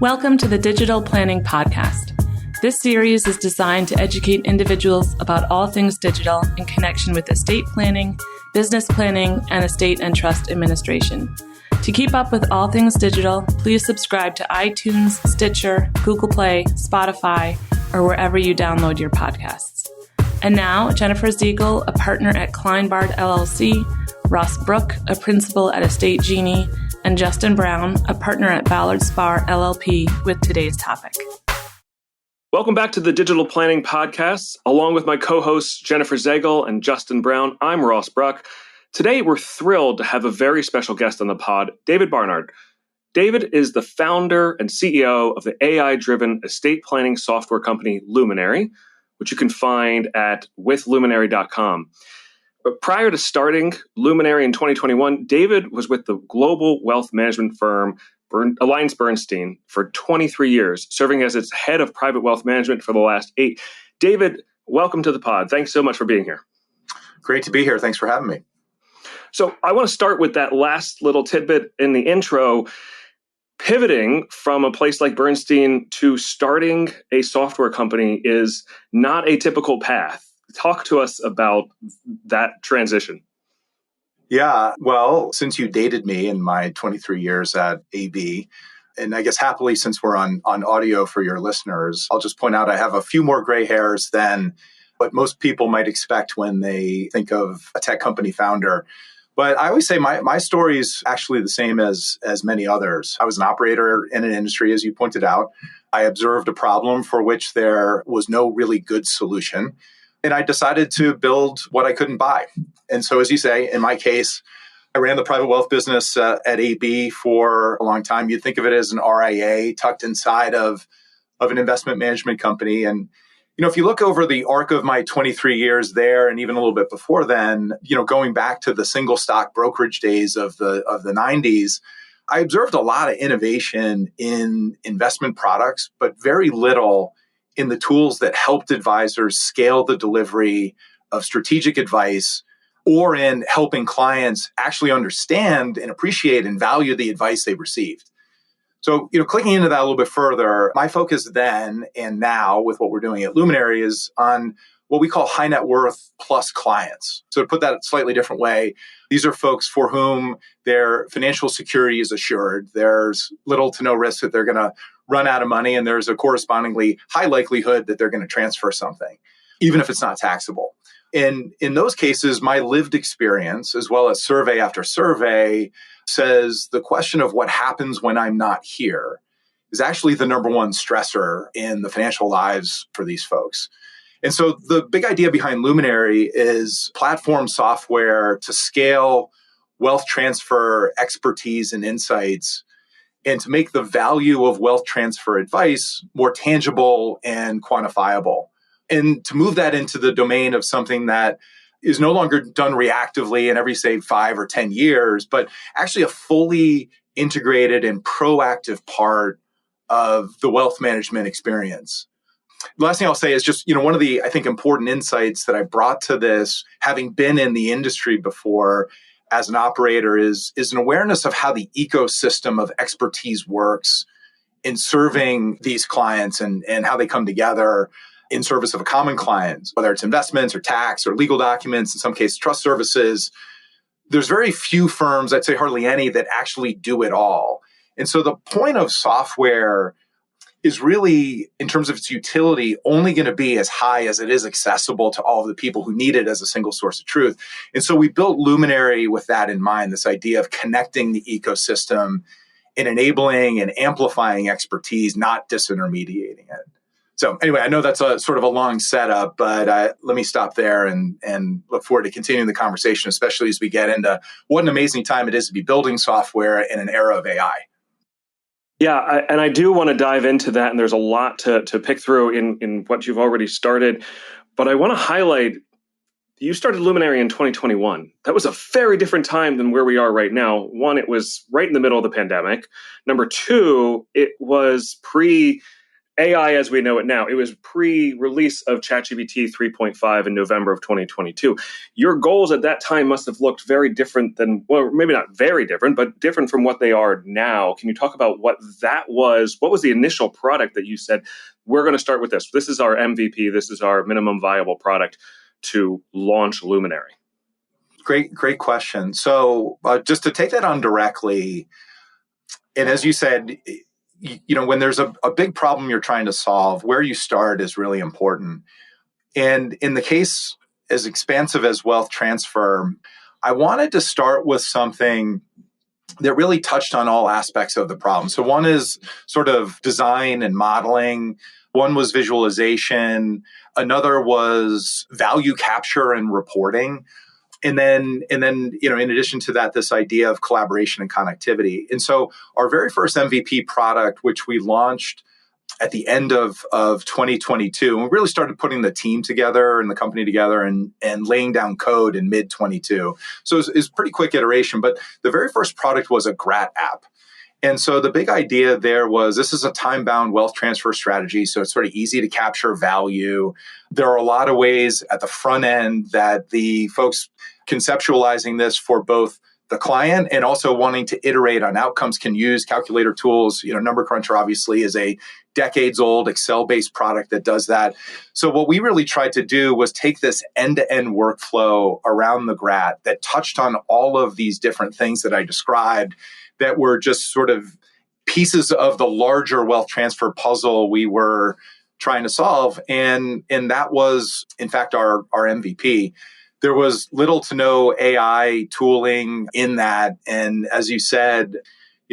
Welcome to the Digital Planning Podcast. This series is designed to educate individuals about all things digital in connection with estate planning, business planning, and estate and trust administration. To keep up with all things digital, please subscribe to iTunes, Stitcher, Google Play, Spotify, or wherever you download your podcasts. And now, Jennifer Ziegel, a partner at Kleinbard LLC, Ross Brook, a principal at Estate Genie, and Justin Brown, a partner at Ballard Spahr LLP, with today's topic. Welcome back to the Digital Planning Podcast. Along with my co-hosts Jennifer Ziegel and Justin Brown, I'm Ross Brook. Today, we're thrilled to have a very special guest on the pod, David Barnard. David is the founder and CEO of the AI-driven estate planning software company Luminary, which you can find at withluminary.com. But prior to starting Luminary in 2021, David was with the global wealth management firm AllianceBernstein for 23 years, serving as its head of private wealth management for the last 8. David, welcome to the pod. Thanks so much for being here. Great to be here. Thanks for having me. So I want to start with that last little tidbit in the intro. Pivoting from a place like Bernstein to starting a software company is not a typical path. Talk to us about that transition. Yeah, well, since you dated me in my 23 years at AB, and I guess happily since we're on audio for your listeners, I'll just point out I have a few more gray hairs than what most people might expect when they think of a tech company founder. But I always say my story is actually the same as many others. I was an operator in an industry, as you pointed out. I observed a problem for which there was no really good solution. And I decided to build what I couldn't buy. And so, as you say, in my case, I ran the private wealth business at AB for a long time. You'd think of it as an RIA tucked inside of an investment management company. And if you look over the arc of my 23 years there, and even a little bit before then, going back to the single stock brokerage days of the 90s, I observed a lot of innovation in investment products, but very little in the tools that helped advisors scale the delivery of strategic advice, or in helping clients actually understand and appreciate and value the advice they received. So, clicking into that a little bit further, my focus then and now with what we're doing at Luminary is on what we call high net worth plus clients. So to put that a slightly different way, these are folks for whom their financial security is assured. There's little to no risk that they're going to run out of money, and there's a correspondingly high likelihood that they're going to transfer something, even if it's not taxable. And in those cases, my lived experience, as well as survey after survey, says the question of what happens when I'm not here is actually the number one stressor in the financial lives for these folks. And so the big idea behind Luminary is platform software to scale wealth transfer expertise and insights, and to make the value of wealth transfer advice more tangible and quantifiable. And to move that into the domain of something that is no longer done reactively in every, say, 5 or 10 years, but actually a fully integrated and proactive part of the wealth management experience. The last thing I'll say is just, one of the, I think, important insights that I brought to this, having been in the industry before as an operator, is an awareness of how the ecosystem of expertise works in serving these clients and how they come together in service of a common client, whether it's investments or tax or legal documents, in some cases, trust services. There's very few firms, I'd say hardly any, that actually do it all. And so the point of software is really, in terms of its utility, only going to be as high as it is accessible to all of the people who need it as a single source of truth. And so we built Luminary with that in mind, this idea of connecting the ecosystem and enabling and amplifying expertise, not disintermediating it. So anyway, I know that's a sort of a long setup, but let me stop there and look forward to continuing the conversation, especially as we get into what an amazing time it is to be building software in an era of AI. Yeah, and I do want to dive into that, and there's a lot to pick through in what you've already started. But I want to highlight, you started Luminary in 2021. That was a very different time than where we are right now. One, it was right in the middle of the pandemic. Number two, it was pre AI as we know it now. It was pre-release of ChatGPT 3.5 in November of 2022. Your goals at that time must have looked very different than, well, maybe not very different, but different from what they are now. Can you talk about what that was? What was the initial product that you said, we're going to start with this? This is our MVP. This is our minimum viable product to launch Luminary. Great question. So just to take that on directly, and as you said, when there's a big problem you're trying to solve, where you start is really important. And in the case as expansive as wealth transfer, I wanted to start with something that really touched on all aspects of the problem. So one is sort of design and modeling. One was visualization. Another was value capture and reporting. And then, in addition to that, this idea of collaboration and connectivity. And so our very first MVP product, which we launched at the end of 2022, and we really started putting the team together and the company together and laying down code in mid-22. So it's pretty quick iteration, but the very first product was a GRAT app. And so the big idea there was this is a time-bound wealth transfer strategy, so it's sort of easy to capture value. There are a lot of ways at the front end that the folks conceptualizing this for both the client and also wanting to iterate on outcomes can use calculator tools. Number Cruncher obviously is a decades-old Excel-based product that does that. So what we really tried to do was take this end-to-end workflow around the GRAT that touched on all of these different things that I described that were just sort of pieces of the larger wealth transfer puzzle we were trying to solve. And that was, in fact, our MVP. There was little to no AI tooling in that. And as you said,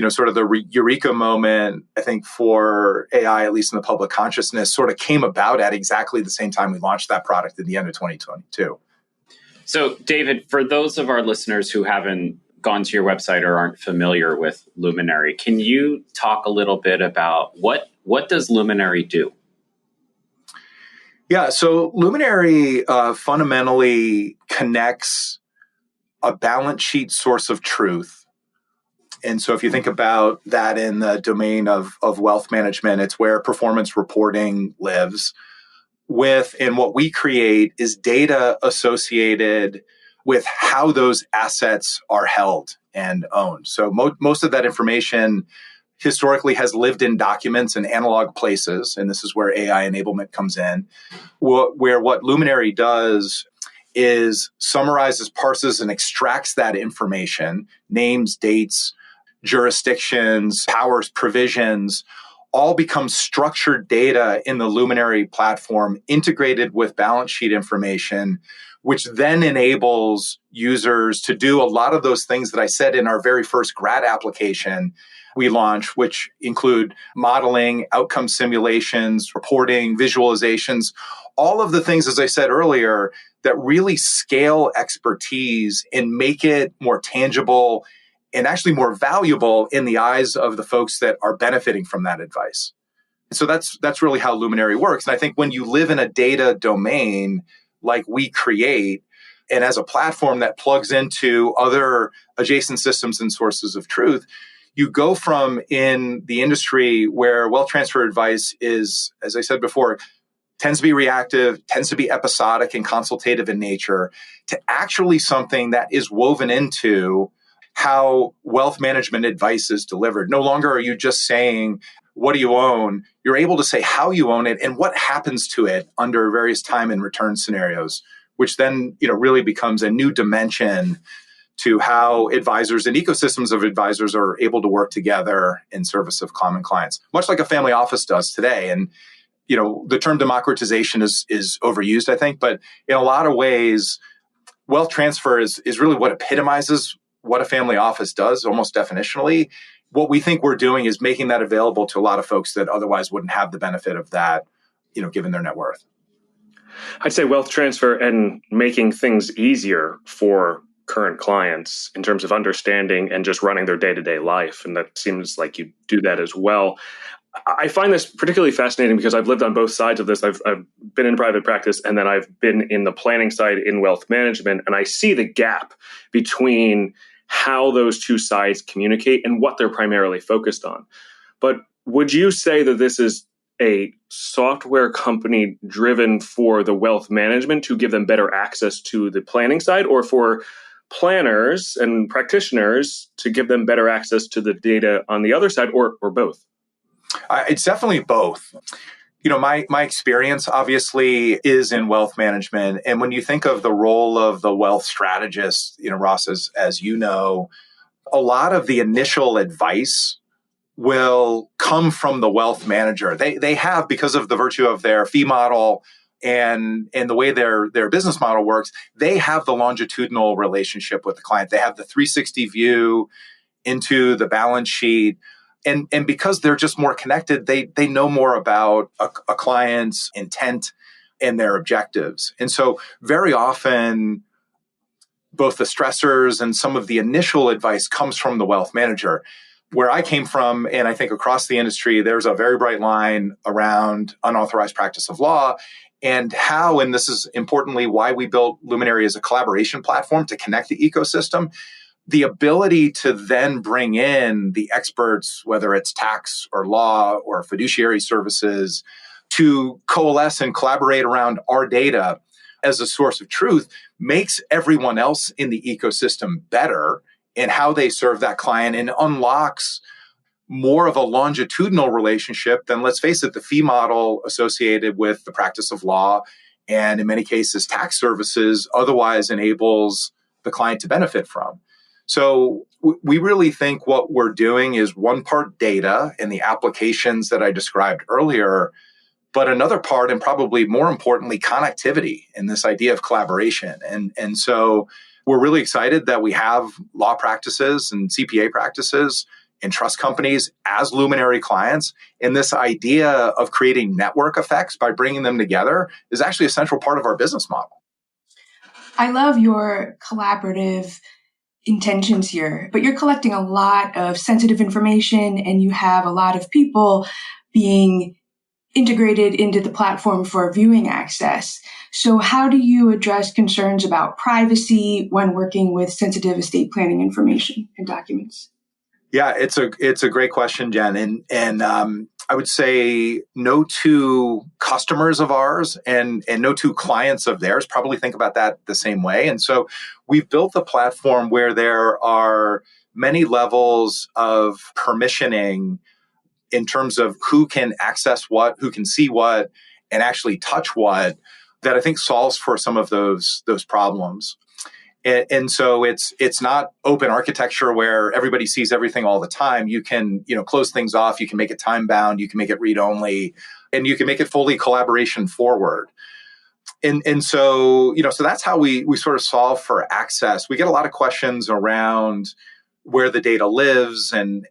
sort of the eureka moment, I think, for AI, at least in the public consciousness, sort of came about at exactly the same time we launched that product at the end of 2022. So, David, for those of our listeners who haven't gone to your website or aren't familiar with Luminary, can you talk a little bit about what does Luminary do? Yeah, so Luminary fundamentally connects a balance sheet source of truth. And so if you think about that in the domain of wealth management, it's where performance reporting lives. And what we create is data associated with how those assets are held and owned. So most of that information historically has lived in documents and analog places, and this is where AI enablement comes in, where what Luminary does is summarizes, parses, and extracts that information, names, dates, jurisdictions, powers, provisions, all become structured data in the Luminary platform integrated with balance sheet information, which then enables users to do a lot of those things that I said in our very first GRAT application we launched, which include modeling, outcome simulations, reporting, visualizations, all of the things, as I said earlier, that really scale expertise and make it more tangible and actually more valuable in the eyes of the folks that are benefiting from that advice. So that's really how Luminary works. And I think when you live in a data domain like we create, and as a platform that plugs into other adjacent systems and sources of truth, you go from in the industry where wealth transfer advice is, as I said before, tends to be reactive, tends to be episodic and consultative in nature, to actually something that is woven into how wealth management advice is delivered. No longer are you just saying, what do you own? You're able to say how you own it and what happens to it under various time and return scenarios, which then really becomes a new dimension to how advisors and ecosystems of advisors are able to work together in service of common clients, much like a family office does today. And the term democratization is overused, I think, but in a lot of ways, wealth transfer is really what epitomizes what a family office does, almost definitionally. What we think we're doing is making that available to a lot of folks that otherwise wouldn't have the benefit of that, given their net worth. I'd say wealth transfer and making things easier for current clients in terms of understanding and just running their day-to-day life. And that seems like you do that as well. I find this particularly fascinating because I've lived on both sides of this. I've been in private practice and then I've been in the planning side in wealth management. And I see the gap between how those two sides communicate and what they're primarily focused on. But would you say that this is a software company driven for the wealth management to give them better access to the planning side, or for planners and practitioners to give them better access to the data on the other side, or both? It's definitely both. My experience obviously is in wealth management. And when you think of the role of the wealth strategist, Ross, as you know, a lot of the initial advice will come from the wealth manager. They have, because of the virtue of their fee model and the way their business model works, they have the longitudinal relationship with the client. They have the 360 view into the balance sheet. And because they're just more connected, they know more about a client's intent and their objectives. And so very often, both the stressors and some of the initial advice comes from the wealth manager. Where I came from, and I think across the industry, there's a very bright line around unauthorized practice of law and how, and this is importantly why we built Luminary as a collaboration platform to connect the ecosystem, the ability to then bring in the experts, whether it's tax or law or fiduciary services, to coalesce and collaborate around our data as a source of truth makes everyone else in the ecosystem better in how they serve that client, and unlocks more of a longitudinal relationship than, let's face it, the fee model associated with the practice of law and in many cases tax services otherwise enables the client to benefit from. So we really think what we're doing is one part data and the applications that I described earlier, but another part, and probably more importantly, connectivity and this idea of collaboration. And so we're really excited that we have law practices and CPA practices and trust companies as Luminary clients. And this idea of creating network effects by bringing them together is actually a central part of our business model. I love your collaborative intentions here, but you're collecting a lot of sensitive information and you have a lot of people being integrated into the platform for viewing access. So how do you address concerns about privacy when working with sensitive estate planning information and documents? Yeah, it's a great question, Jen. And I would say no two customers of ours and no two clients of theirs probably think about that the same way. And so we've built the platform where there are many levels of permissioning in terms of who can access what, who can see what, and actually touch what, that I think solves for some of those problems. And so it's not open architecture where everybody sees everything all the time. You can, close things off. You can make it time bound. You can make it read only, and you can make it fully collaboration forward. And so, so that's how we sort of solve for access. We get a lot of questions around where the data lives and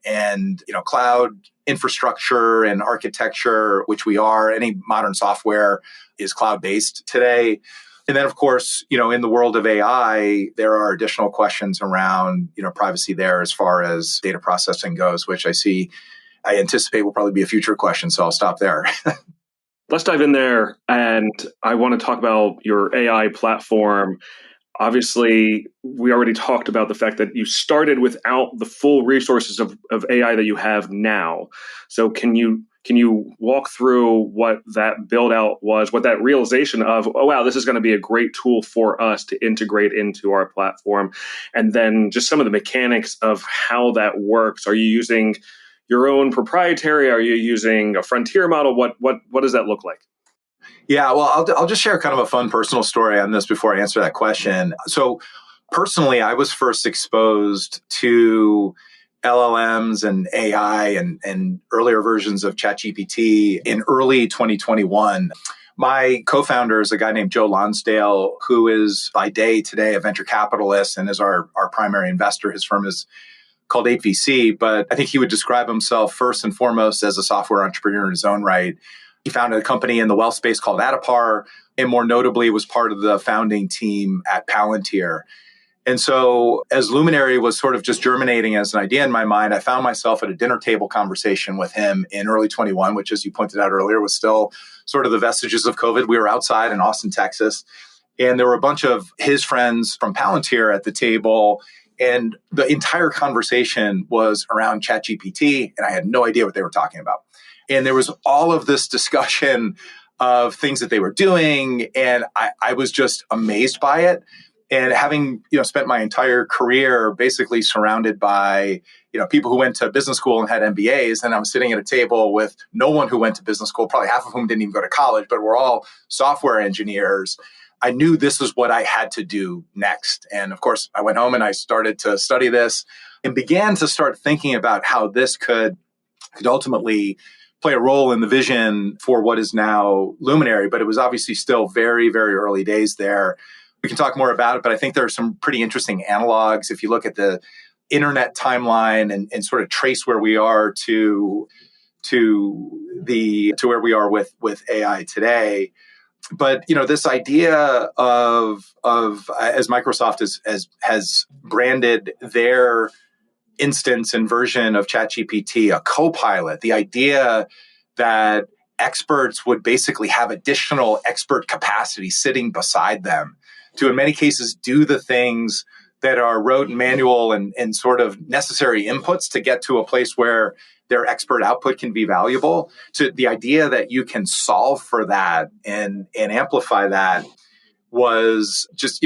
cloud infrastructure and architecture, which we are. Any modern software is cloud-based today. And then, of course, in the world of AI, there are additional questions around, privacy there as far as data processing goes, which I anticipate will probably be a future question. So I'll stop there. Let's dive in there. And I want to talk about your AI platform. Obviously, we already talked about the fact that you started without the full resources of AI that you have now. So can you walk through what that build out was, what that realization of, oh, wow, this is going to be a great tool for us to integrate into our platform, and then just some of the mechanics of how that works? Are you using your own proprietary? Are you using a frontier model? What does that look like? Yeah, well, I'll just share kind of a fun personal story on this before I answer that question. So personally, I was first exposed to LLMs and AI and earlier versions of ChatGPT in early 2021. My co-founder is a guy named Joe Lonsdale, who is by day today a venture capitalist and is our primary investor. His firm is called 8VC, but I think he would describe himself first and foremost as a software entrepreneur in his own right. He founded a company in the wealth space called Adipar, and more notably was part of the founding team at Palantir. And so as Luminary was sort of just germinating as an idea in my mind, I found myself at a dinner table conversation with him in early 21, which, as you pointed out earlier, was still sort of the vestiges of COVID. We were outside in Austin, Texas, and there were a bunch of his friends from Palantir at the table. And the entire conversation was around ChatGPT, and I had no idea what they were talking about. And there was all of this discussion of things that they were doing. And I was just amazed by it. And having, spent my entire career basically surrounded by, people who went to business school and had MBAs, and I was sitting at a table with no one who went to business school, probably half of whom didn't even go to college, but we're all software engineers. I knew this was what I had to do next. And of course, I went home and I started to study this and began to start thinking about how this could ultimately play a role in the vision for what is now Luminary. But it was obviously still very, very early days there. We can talk more about it, but I think there are some pretty interesting analogs. If you look at the internet timeline and sort of trace where we are to where we are with AI today. But this idea of as Microsoft has branded their instance and version of ChatGPT, a co-pilot, the idea that experts would basically have additional expert capacity sitting beside them to, in many cases, do the things that are rote and manual and sort of necessary inputs to get to a place where their expert output can be valuable. To the idea that you can solve for that and amplify that was just,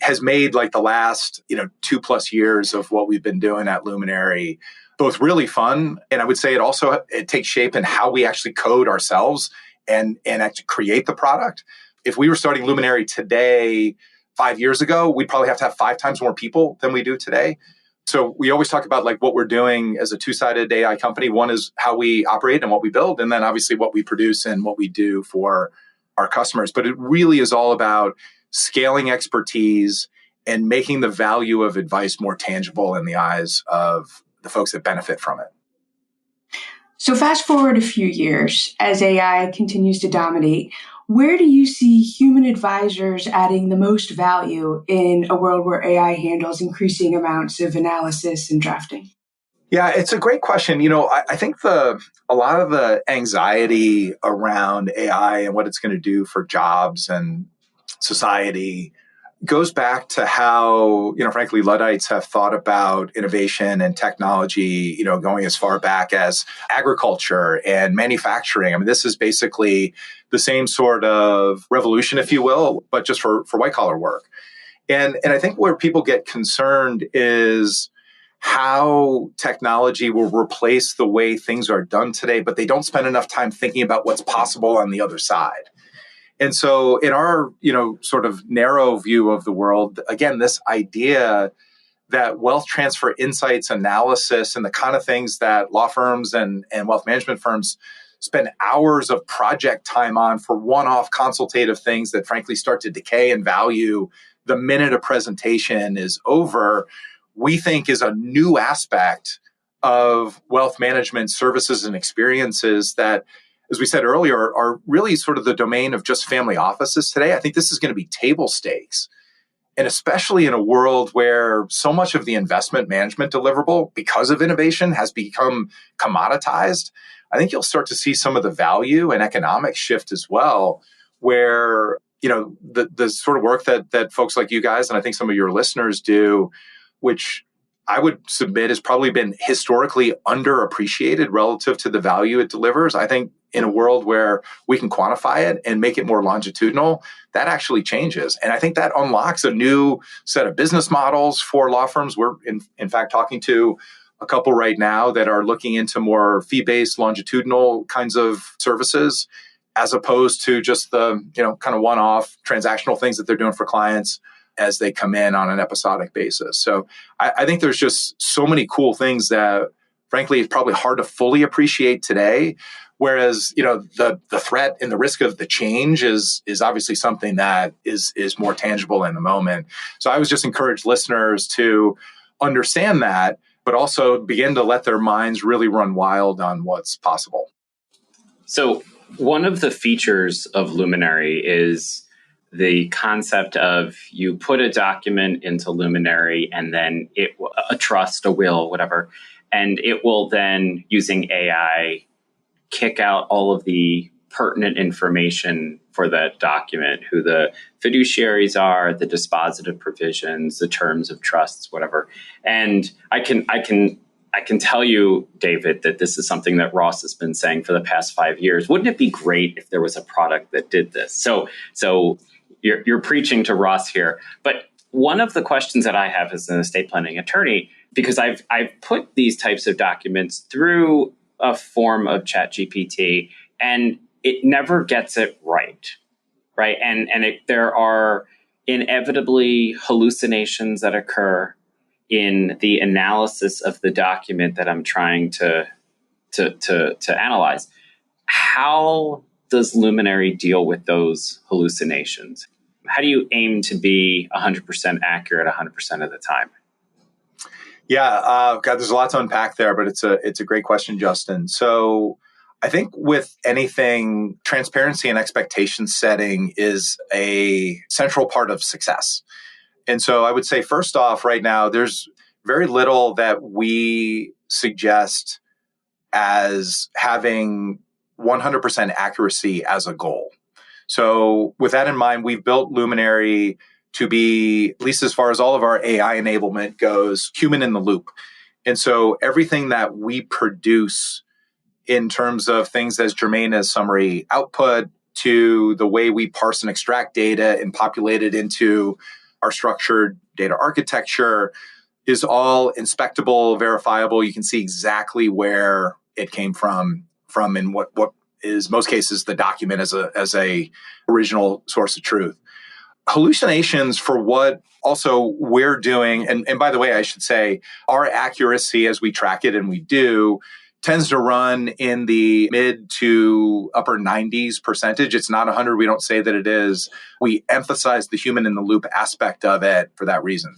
has made like the last, 2+ years of what we've been doing at Luminary both really fun. And I would say it takes shape in how we actually code ourselves and actually create the product. If we were starting Luminary today, 5 years ago, we'd probably have to have 5 times more people than we do today. So we always talk about like what we're doing as a two-sided AI company. One is how we operate and what we build, and then obviously what we produce and what we do for our customers. But it really is all about scaling expertise and making the value of advice more tangible in the eyes of the folks that benefit from it. So fast forward a few years as AI continues to dominate. Where do you see human advisors adding the most value in a world where AI handles increasing amounts of analysis and drafting? Yeah, it's a great question. I think a lot of the anxiety around AI and what it's going to do for jobs and society goes back to how, frankly, Luddites have thought about innovation and technology, going as far back as agriculture and manufacturing. I mean, this is basically the same sort of revolution, if you will, but just for white collar work. And I think where people get concerned is how technology will replace the way things are done today, but they don't spend enough time thinking about what's possible on the other side. And so in our, sort of narrow view of the world, again, this idea that wealth transfer insights analysis and the kind of things that law firms and wealth management firms spend hours of project time on for one-off consultative things that frankly start to decay in value the minute a presentation is over, we think is a new aspect of wealth management services and experiences that, as we said earlier, are really sort of the domain of just family offices today. I think this is going to be table stakes. And especially in a world where so much of the investment management deliverable, because of innovation, has become commoditized, I think you'll start to see some of the value and economic shift as well, where, the sort of work that folks like you guys, and I think some of your listeners do, which I would submit has probably been historically underappreciated relative to the value it delivers. I think in a world where we can quantify it and make it more longitudinal, that actually changes. And I think that unlocks a new set of business models for law firms. We're in fact talking to a couple right now that are looking into more fee-based longitudinal kinds of services, as opposed to just the, kind of one-off transactional things that they're doing for clients as they come in on an episodic basis. So I think there's just so many cool things that, frankly, it's probably hard to fully appreciate today. Whereas, the threat and the risk of the change is obviously something that is more tangible in the moment. So I would just encourage listeners to understand that, but also begin to let their minds really run wild on what's possible. So one of the features of Luminary is the concept of you put a document into Luminary and then a trust, a will, whatever, and it will then, using AI, kick out all of the pertinent information for that document, who the fiduciaries are, the dispositive provisions, the terms of trusts, whatever. And I can I can tell you, David, that this is something that Ross has been saying for the past 5 years. Wouldn't it be great if there was a product that did this? So you're preaching to Ross here. But one of the questions that I have as an estate planning attorney, because I've put these types of documents through a form of ChatGPT, and it never gets it right? And there are inevitably hallucinations that occur in the analysis of the document that I'm trying to analyze. How does Luminary deal with those hallucinations? How do you aim to be 100% accurate 100% of the time? Yeah, God, there's a lot to unpack there, but it's a great question, Justin. So I think with anything, transparency and expectation setting is a central part of success. And so I would say, first off, right now, there's very little that we suggest as having 100% accuracy as a goal. So with that in mind, we've built Luminary to be, at least as far as all of our AI enablement goes, human in the loop. And so everything that we produce in terms of things as germane as summary output to the way we parse and extract data and populate it into our structured data architecture is all inspectable, verifiable. You can see exactly where it came from in what is most cases the document as a original source of truth. Hallucinations for what also we're doing, and by the way, I should say our accuracy as we track it, and we do, tends to run in the mid to upper 90s%. It's not 100. We don't say that it is. We emphasize the human in the loop aspect of it for that reason.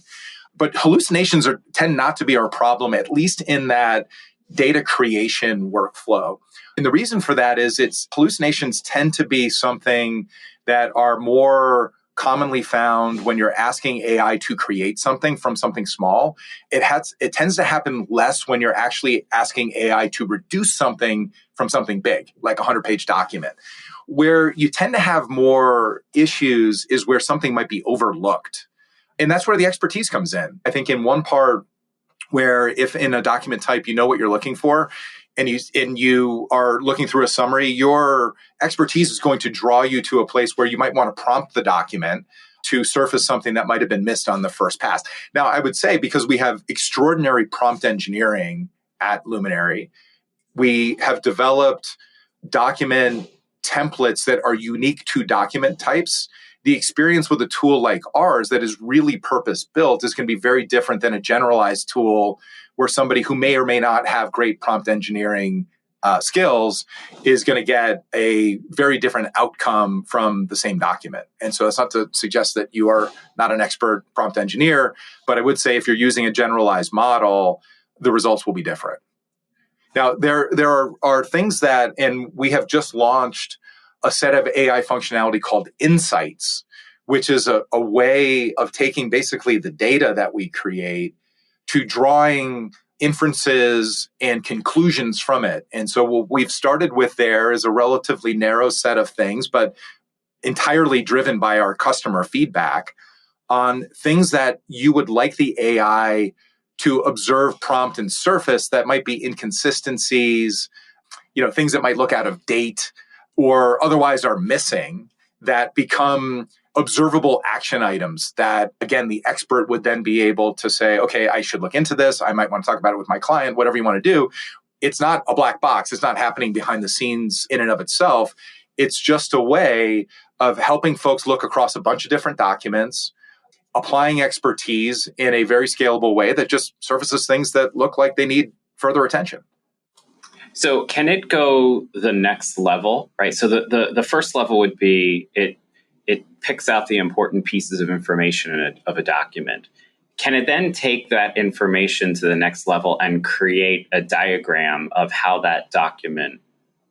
But hallucinations tend not to be our problem, at least in that data creation workflow. And the reason for that is hallucinations tend to be something that are more commonly found when you're asking AI to create something from something small. It tends to happen less when you're actually asking AI to reduce something from something big, like a 100-page document. Where you tend to have more issues is where something might be overlooked. And that's where the expertise comes in. I think in one part where if in a document type, you know what you're looking for, and you are looking through a summary, your expertise is going to draw you to a place where you might want to prompt the document to surface something that might have been missed on the first pass. Now, I would say because we have extraordinary prompt engineering at Luminary, we have developed document templates that are unique to document types. The experience with a tool like ours that is really purpose-built is going to be very different than a generalized tool where somebody who may or may not have great prompt engineering skills is going to get a very different outcome from the same document. And so that's not to suggest that you are not an expert prompt engineer, but I would say if you're using a generalized model, the results will be different. Now, there are things that, and we have just launched a set of AI functionality called Insights, which is a way of taking basically the data that we create to drawing inferences and conclusions from it. And so what we've started with there is a relatively narrow set of things, but entirely driven by our customer feedback on things that you would like the AI to observe, prompt, and surface that might be inconsistencies, things that might look out of date or otherwise are missing that become observable action items that, again, the expert would then be able to say, okay, I should look into this. I might want to talk about it with my client, whatever you want to do. It's not a black box. It's not happening behind the scenes in and of itself. It's just a way of helping folks look across a bunch of different documents, applying expertise in a very scalable way that just surfaces things that look like they need further attention. So can it go the next level, right? So the first level would be it picks out the important pieces of information of a document. Can it then take that information to the next level and create a diagram of how that document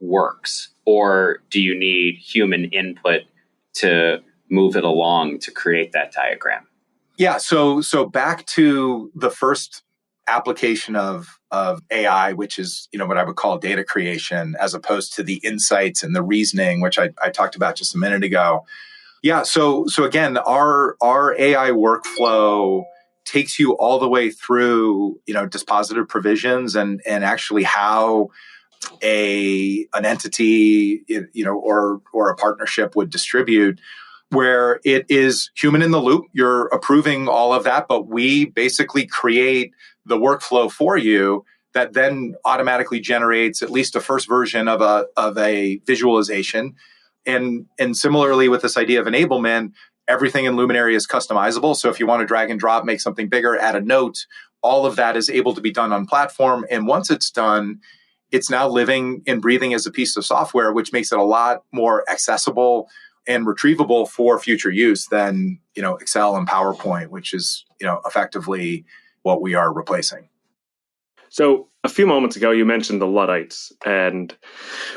works? Or do you need human input to move it along to create that diagram? Yeah, so back to the first application of AI, which is what I would call data creation, as opposed to the insights and the reasoning, which I talked about just a minute ago. Yeah, so again, our AI workflow takes you all the way through, dispositive provisions and actually how an entity, or a partnership would distribute, where it is human in the loop. You're approving all of that, but we basically create the workflow for you that then automatically generates at least a first version of a visualization. And similarly with this idea of enablement, everything in Luminary is customizable. So if you want to drag and drop, make something bigger, add a note, all of that is able to be done on platform. And once it's done, it's now living and breathing as a piece of software, which makes it a lot more accessible and retrievable for future use than, Excel and PowerPoint, which is, effectively what we are replacing. So a few moments ago, you mentioned the Luddites, and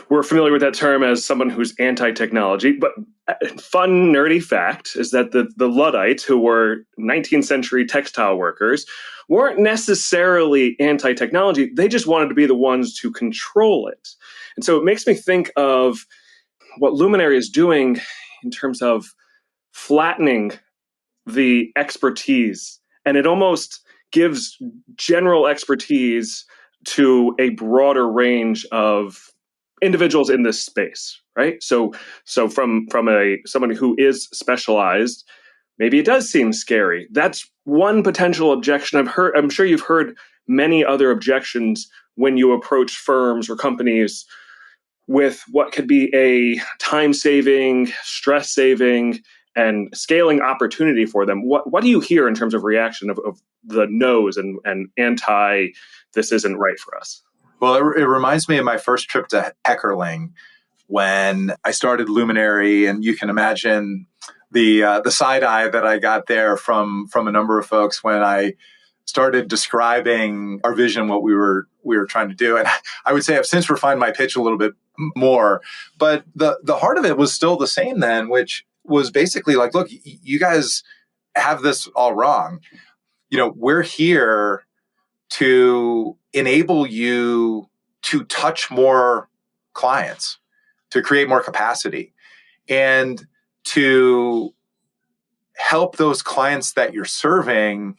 we're familiar with that term as someone who's anti-technology. But fun, nerdy fact is that the Luddites, who were 19th century textile workers, weren't necessarily anti-technology. They just wanted to be the ones to control it. And so it makes me think of what Luminary is doing in terms of flattening the expertise. And it almost gives general expertise to a broader range of individuals in this space, right? So from someone who is specialized, maybe it does seem scary. That's one potential objection. I'm sure you've heard many other objections when you approach firms or companies with what could be a time-saving, stress-saving, and scaling opportunity for them. What do you hear in terms of reaction of the no's and anti, this isn't right for us? Well, it reminds me of my first trip to Heckerling when I started Luminary, and you can imagine the side eye that I got there from a number of folks when I started describing our vision, what we were trying to do. And I would say I've since refined my pitch a little bit more, but the heart of it was still the same then, which was basically like, look, you guys have this all wrong. We're here to enable you to touch more clients, to create more capacity, and to help those clients that you're serving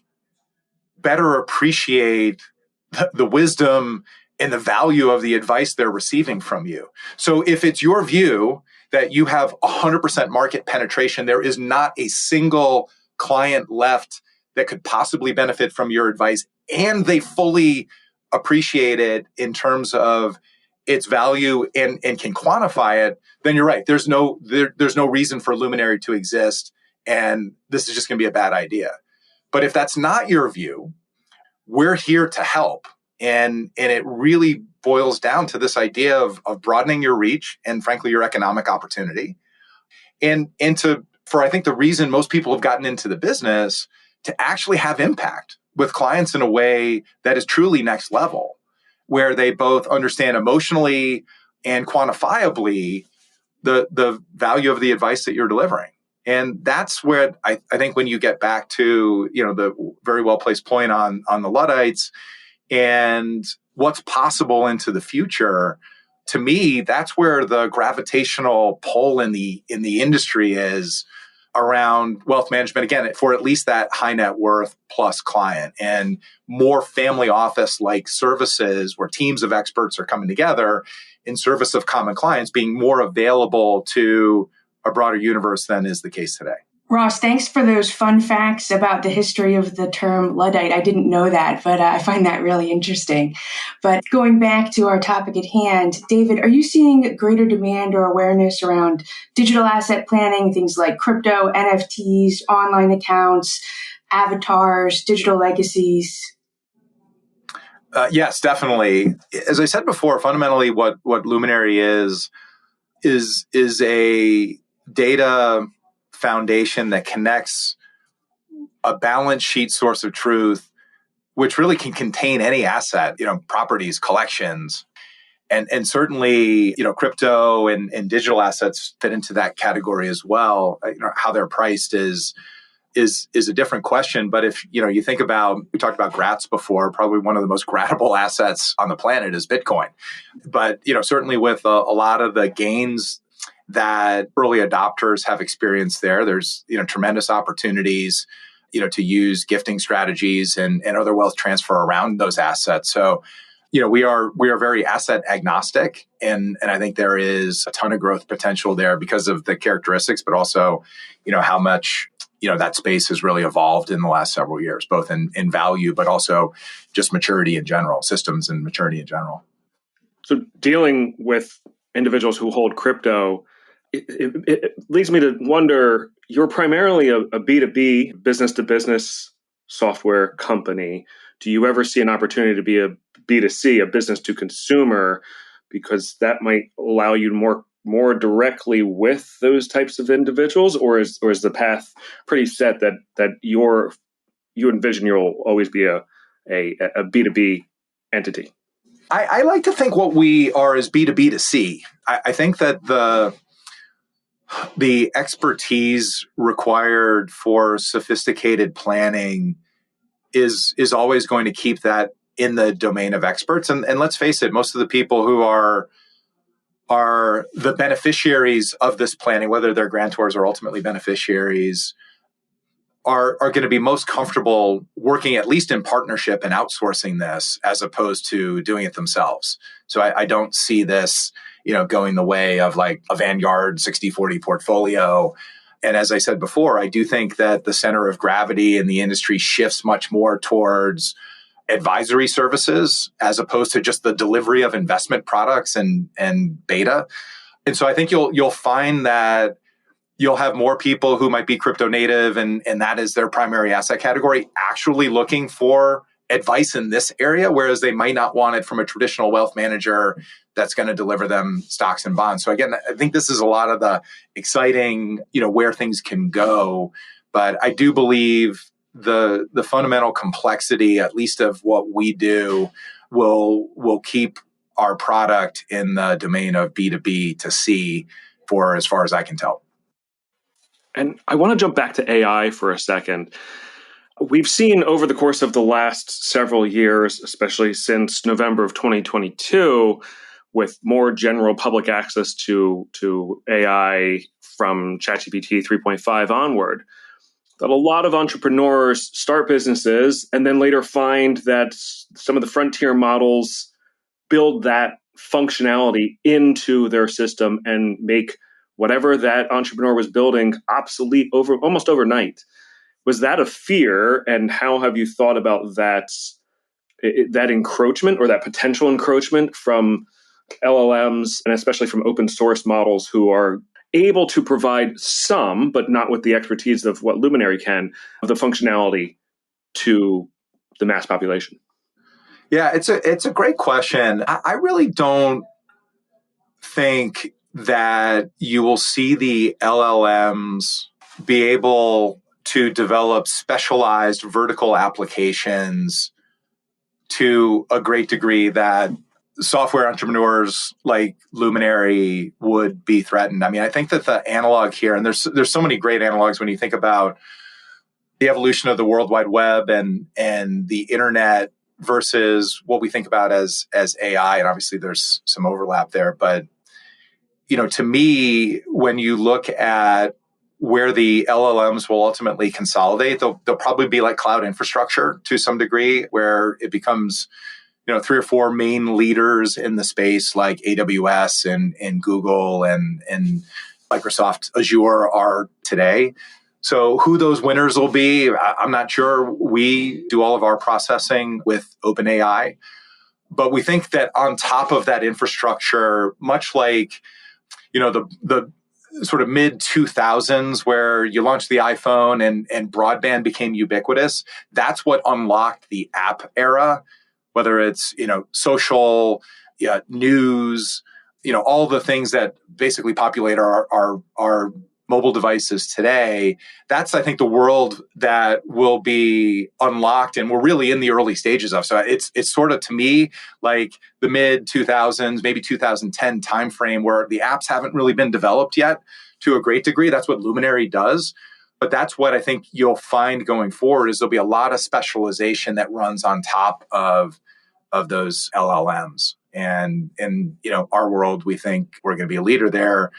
better appreciate the wisdom and the value of the advice they're receiving from you. So if it's your view that you have 100% market penetration, there is not a single client left that could possibly benefit from your advice, and they fully appreciate it in terms of its value and can quantify it, then you're right. There's no reason for Luminary to exist, and this is just going to be a bad idea. But if that's not your view, we're here to help. And it really boils down to this idea of broadening your reach and, frankly, your economic opportunity. And for I think the reason most people have gotten into the business, to actually have impact with clients in a way that is truly next level, where they both understand emotionally and quantifiably the value of the advice that you're delivering. And that's where I think when you get back to, the very well-placed point on the Luddites and what's possible into the future, to me, that's where the gravitational pull in the industry is around wealth management, again, for at least that high net worth plus client, and more family office-like services where teams of experts are coming together in service of common clients being more available to a broader universe than is the case today. Ross, thanks for those fun facts about the history of the term Luddite. I didn't know that, but I find that really interesting. But going back to our topic at hand, David, are you seeing greater demand or awareness around digital asset planning, things like crypto, NFTs, online accounts, avatars, digital legacies? Yes, definitely. As I said before, fundamentally what Luminary is a data foundation that connects a balance sheet source of truth, which really can contain any asset, properties, collections, and certainly, crypto and digital assets fit into that category as well. How they're priced is a different question. But if, you think about, we talked about grats before, probably one of the most gratable assets on the planet is Bitcoin. But, certainly with a lot of the gains that early adopters have experienced there's, tremendous opportunities to use gifting strategies and other wealth transfer around those assets. So, we are very asset agnostic, and I think there is a ton of growth potential there because of the characteristics, but also, how much that space has really evolved in the last several years, both in value, but also just maturity in general, systems and maturity in general. So dealing with individuals who hold crypto, it leads me to wonder, you're primarily a B2B, business-to-business software company. Do you ever see an opportunity to be a B2C, a business-to-consumer, because that might allow you more directly with those types of individuals, or is the path pretty set that you envision you'll always be a B2B entity? I like to think what we are is B2B to C. I think that the expertise required for sophisticated planning is always going to keep that in the domain of experts. And let's face it, most of the people who are the beneficiaries of this planning, whether they're grantors or ultimately beneficiaries, are going to be most comfortable working at least in partnership and outsourcing this as opposed to doing it themselves. So I don't see this, going the way of like a Vanguard 60-40 portfolio. And as I said before, I do think that the center of gravity in the industry shifts much more towards advisory services as opposed to just the delivery of investment products and beta. And so I think you'll find that you'll have more people who might be crypto native and that is their primary asset category actually looking for advice in this area, whereas they might not want it from a traditional wealth manager that's going to deliver them stocks and bonds. So again, I think this is a lot of the exciting, where things can go. But I do believe the fundamental complexity, at least of what we do, will keep our product in the domain of B2B to C for as far as I can tell. And I want to jump back to AI for a second. We've seen over the course of the last several years, especially since November of 2022, with more general public access to AI from ChatGPT 3.5 onward, that a lot of entrepreneurs start businesses and then later find that some of the frontier models build that functionality into their system and make whatever that entrepreneur was building obsolete almost overnight. Was that a fear, and how have you thought about that encroachment or that potential encroachment from LLMs and especially from open source models who are able to provide some, but not with the expertise of what Luminary can, of the functionality to the mass population? Yeah, it's a great question. I really don't think that you will see the LLMs be able to develop specialized vertical applications to a great degree that software entrepreneurs like Luminary would be threatened. I mean, I think that the analog here, and there's so many great analogs when you think about the evolution of the World Wide Web and the internet versus what we think about as AI. And obviously there's some overlap there. But, to me, when you look at where the LLMs will ultimately consolidate, they'll probably be like cloud infrastructure to some degree, where it becomes, 3 or 4 main leaders in the space like AWS and Google and Microsoft Azure are today. So who those winners will be, I'm not sure. We do all of our processing with OpenAI, but we think that on top of that infrastructure, much like, the sort of mid 2000s where you launched the iPhone and broadband became ubiquitous, that's what unlocked the app era, whether it's, social, news, all the things that basically populate our mobile devices today. That's, I think, the world that will be unlocked and we're really in the early stages of. So it's sort of, to me, like the mid 2000s, maybe 2010 timeframe where the apps haven't really been developed yet to a great degree. That's what Luminary does. But that's what I think you'll find going forward is there'll be a lot of specialization that runs on top of those LLMs. And our world, we think we're going to be a leader there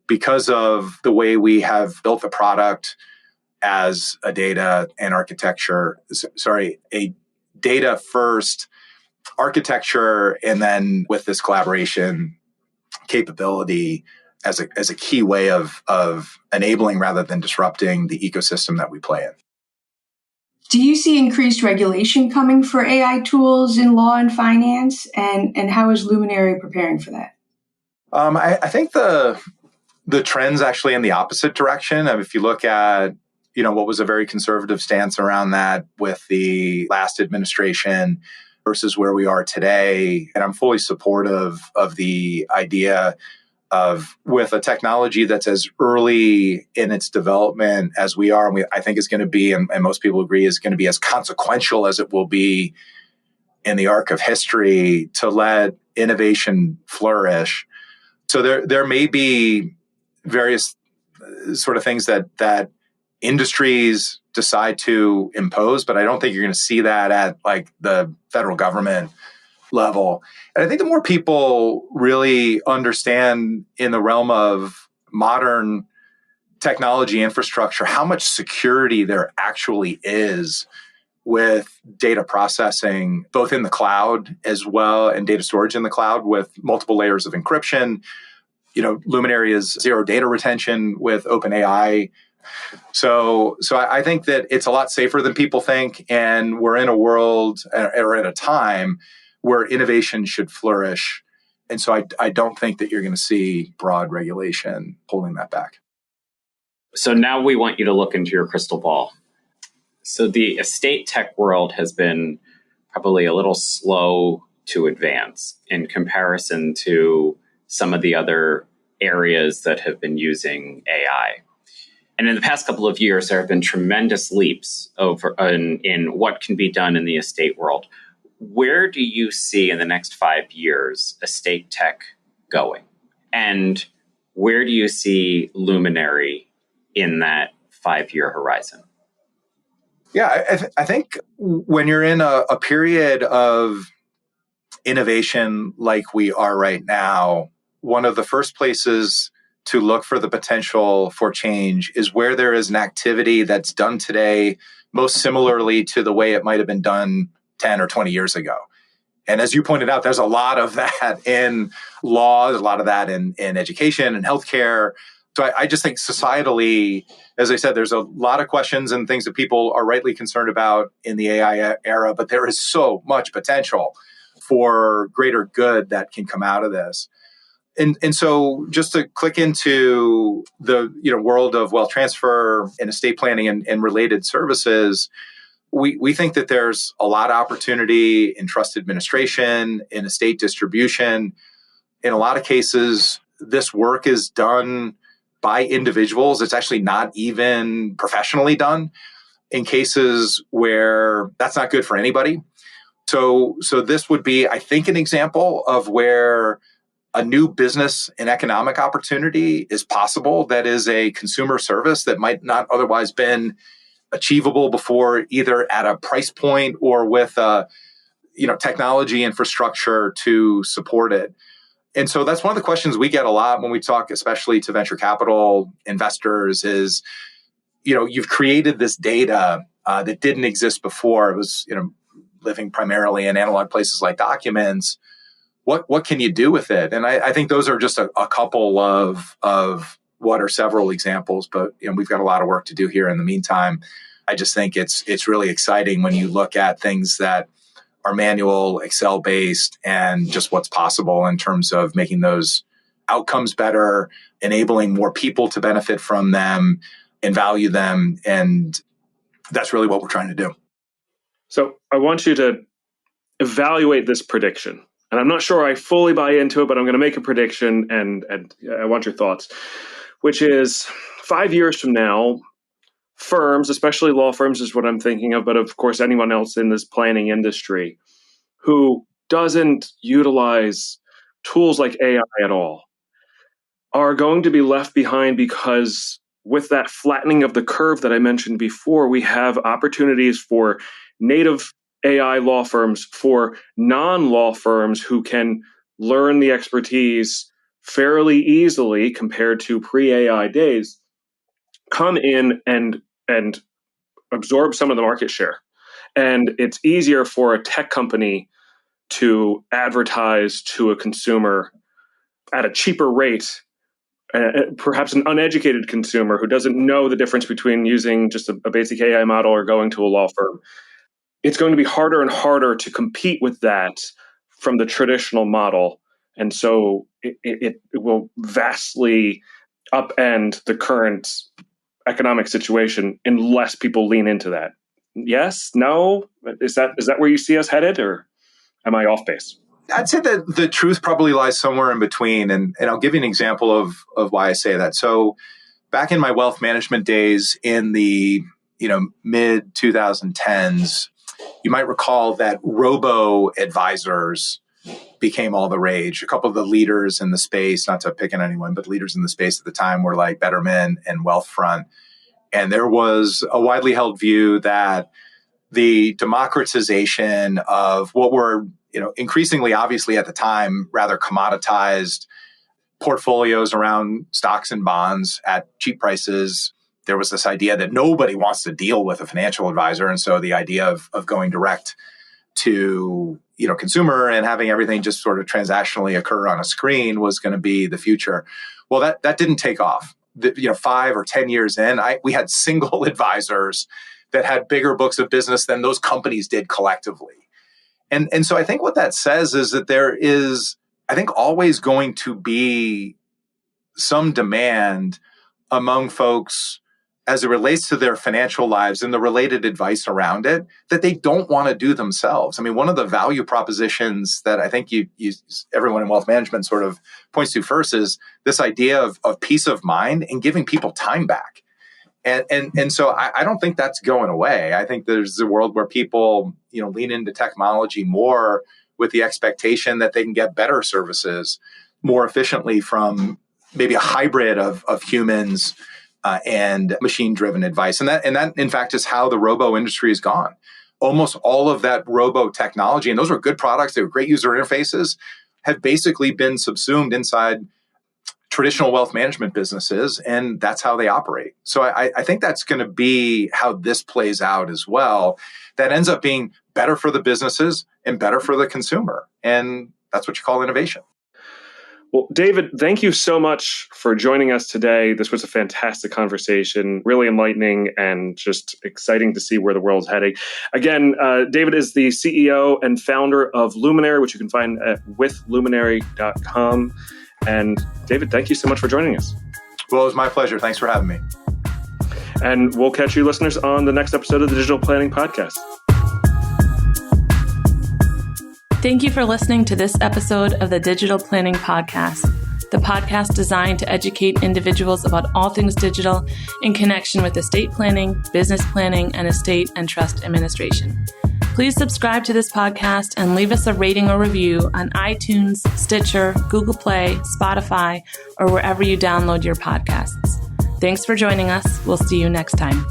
because of the way we have built the product as a data and architecture, a data first architecture, and then with this collaboration capability as a key way of enabling rather than disrupting the ecosystem that we play in. Do you see increased regulation coming for AI tools in law and finance? And how is Luminary preparing for that? I think the trend's actually in the opposite direction. If you look at what was a very conservative stance around that with the last administration versus where we are today, and I'm fully supportive of the idea of with a technology that's as early in its development as we are, and I think is going to be, and most people agree, is going to be as consequential as it will be in the arc of history, to let innovation flourish. So there may be various sort of things that industries decide to impose, but I don't think you're going to see that at like the federal government level. And I think the more people really understand in the realm of modern technology infrastructure, how much security there actually is with data processing, both in the cloud as well, and data storage in the cloud with multiple layers of encryption. Luminary is zero data retention with OpenAI. So I think that it's a lot safer than people think. And we're in a world or at a time where innovation should flourish. And so I don't think that you're going to see broad regulation holding that back. So now we want you to look into your crystal ball. So the estate tech world has been probably a little slow to advance in comparison to some of the other areas that have been using AI. And in the past couple of years, there have been tremendous leaps over in what can be done in the estate world. Where do you see in the next 5 years estate tech going? And where do you see Luminary in that 5-year horizon? Yeah, I think when you're in a period of innovation like we are right now, one of the first places to look for the potential for change is where there is an activity that's done today most similarly to the way it might have been done 10 or 20 years ago. And as you pointed out, there's a lot of that in law, there's a lot of that in education and healthcare. So I just think societally, as I said, there's a lot of questions and things that people are rightly concerned about in the AI era, but there is so much potential for greater good that can come out of this. And so just to click into the world of wealth transfer and estate planning and related services, we think that there's a lot of opportunity in trust administration, in estate distribution. In a lot of cases, this work is done by individuals. It's actually not even professionally done in cases where that's not good for anybody. So this would be, I think, an example of where a new business and economic opportunity is possible that is a consumer service that might not otherwise been achievable before, either at a price point or with a technology infrastructure to support it. And so that's one of the questions we get a lot when we talk, especially to venture capital investors, is, you've created this data that didn't exist before. It was, living primarily in analog places like documents. What can you do with it? And I think those are just a couple of what are several examples, but we've got a lot of work to do here in the meantime. I just think it's really exciting when you look at things that are manual, Excel-based, and just what's possible in terms of making those outcomes better, enabling more people to benefit from them and value them. And that's really what we're trying to do. So I want you to evaluate this prediction. And I'm not sure I fully buy into it, but I'm going to make a prediction and I want your thoughts, which is 5 years from now, firms, especially law firms is what I'm thinking of, but of course anyone else in this planning industry who doesn't utilize tools like AI at all are going to be left behind, because with that flattening of the curve that I mentioned before, we have opportunities for native AI law firms, for non-law firms who can learn the expertise fairly easily compared to pre-AI days, come in and and absorb some of the market share. And it's easier for a tech company to advertise to a consumer at a cheaper rate, perhaps an uneducated consumer who doesn't know the difference between using just a basic AI model or going to a law firm. It's going to be harder and harder to compete with that from the traditional model. And so it will vastly upend the current economic situation unless people lean into that. Yes? No? Is that where you see us headed, or am I off base? I'd say that the truth probably lies somewhere in between. And I'll give you an example of why I say that. So back in my wealth management days in the mid 2010s, you might recall that robo-advisors became all the rage. A couple of the leaders in the space, not to pick on anyone, but leaders in the space at the time were like Betterment and Wealthfront. And there was a widely held view that the democratization of what were increasingly, obviously at the time, rather commoditized portfolios around stocks and bonds at cheap prices. There was this idea that nobody wants to deal with a financial advisor. And so the idea of going direct to consumer and having everything just sort of transactionally occur on a screen was going to be the future. Well, that didn't take off. 5 or 10 years in, we had single advisors that had bigger books of business than those companies did collectively. And so I think what that says is that there is, I think, always going to be some demand among folks as it relates to their financial lives and the related advice around it that they don't want to do themselves. I mean, one of the value propositions that I think everyone in wealth management sort of points to first is this idea of peace of mind and giving people time back. And so I don't think that's going away. I think there's a world where people, lean into technology more with the expectation that they can get better services more efficiently from maybe a hybrid of humans and machine-driven advice. And that, in fact, is how the robo industry has gone. Almost all of that robo technology, and those were good products, they were great user interfaces, have basically been subsumed inside traditional wealth management businesses, and that's how they operate. So I think that's going to be how this plays out as well. That ends up being better for the businesses and better for the consumer. And that's what you call innovation. Well, David, thank you so much for joining us today. This was a fantastic conversation, really enlightening and just exciting to see where the world's heading. Again, David is the CEO and founder of Luminary, which you can find at withluminary.com. And David, thank you so much for joining us. Well, it was my pleasure. Thanks for having me. And we'll catch you listeners on the next episode of the Digital Planning Podcast. Thank you for listening to this episode of the Digital Planning Podcast, the podcast designed to educate individuals about all things digital in connection with estate planning, business planning, and estate and trust administration. Please subscribe to this podcast and leave us a rating or review on iTunes, Stitcher, Google Play, Spotify, or wherever you download your podcasts. Thanks for joining us. We'll see you next time.